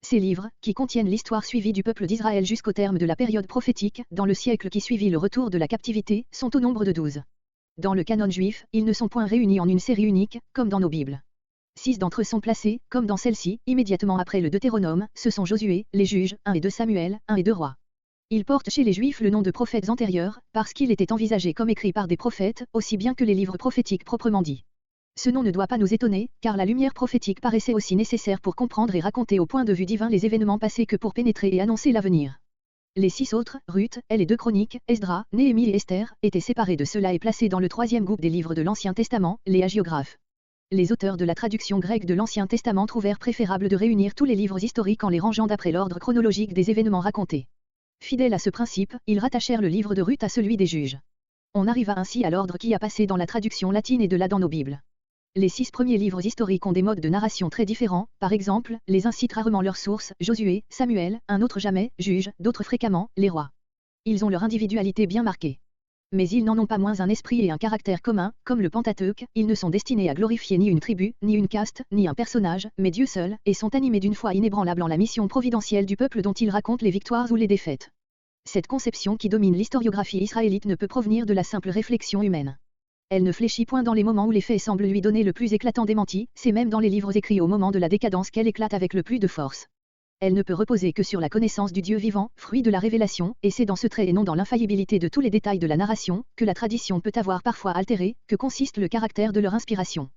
Ces livres, qui contiennent l'histoire suivie du peuple d'Israël jusqu'au terme de la période prophétique, dans le siècle qui suivit le retour de la captivité, sont au nombre de 12. Dans le canon juif, ils ne sont point réunis en une série unique, comme dans nos Bibles. 6 d'entre eux sont placés, comme dans celle-ci, immédiatement après le Deutéronome, ce sont Josué, les juges, 1 et 2 Samuel, 1 et 2 rois. Ils portent chez les Juifs le nom de prophètes antérieurs, parce qu'il était envisagé comme écrit par des prophètes, aussi bien que les livres prophétiques proprement dits. Ce nom ne doit pas nous étonner, car la lumière prophétique paraissait aussi nécessaire pour comprendre et raconter au point de vue divin les événements passés que pour pénétrer et annoncer l'avenir. Les 6 autres, Ruth, les 2 chroniques, Esdras, Néhémie et Esther, étaient séparés de cela et placés dans le 3e groupe des livres de l'Ancien Testament, les hagiographes. Les auteurs de la traduction grecque de l'Ancien Testament trouvèrent préférable de réunir tous les livres historiques en les rangeant d'après l'ordre chronologique des événements racontés. Fidèles à ce principe, ils rattachèrent le livre de Ruth à celui des juges. On arriva ainsi à l'ordre qui a passé dans la traduction latine et de là dans nos Bibles. Les 6 premiers livres historiques ont des modes de narration très différents, par exemple, les uns citent rarement leurs sources, Josué, Samuel, un autre jamais, Juges, d'autres fréquemment, les rois. Ils ont leur individualité bien marquée. Mais ils n'en ont pas moins un esprit et un caractère commun, comme le Pentateuque, ils ne sont destinés à glorifier ni une tribu, ni une caste, ni un personnage, mais Dieu seul, et sont animés d'une foi inébranlable en la mission providentielle du peuple dont ils racontent les victoires ou les défaites. Cette conception qui domine l'historiographie israélite ne peut provenir de la simple réflexion humaine. Elle ne fléchit point dans les moments où les faits semblent lui donner le plus éclatant démenti, c'est même dans les livres écrits au moment de la décadence qu'elle éclate avec le plus de force. Elle ne peut reposer que sur la connaissance du Dieu vivant, fruit de la révélation, et c'est dans ce trait et non dans l'infaillibilité de tous les détails de la narration, que la tradition peut avoir parfois altéré, que consiste le caractère de leur inspiration.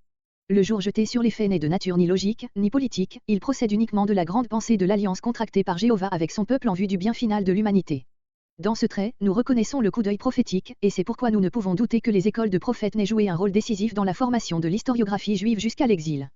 Le jour jeté sur les faits n'est de nature ni logique, ni politique, il procède uniquement de la grande pensée de l'alliance contractée par Jéhovah avec son peuple en vue du bien final de l'humanité. Dans ce trait, nous reconnaissons le coup d'œil prophétique, et c'est pourquoi nous ne pouvons douter que les écoles de prophètes n'aient joué un rôle décisif dans la formation de l'historiographie juive jusqu'à l'exil.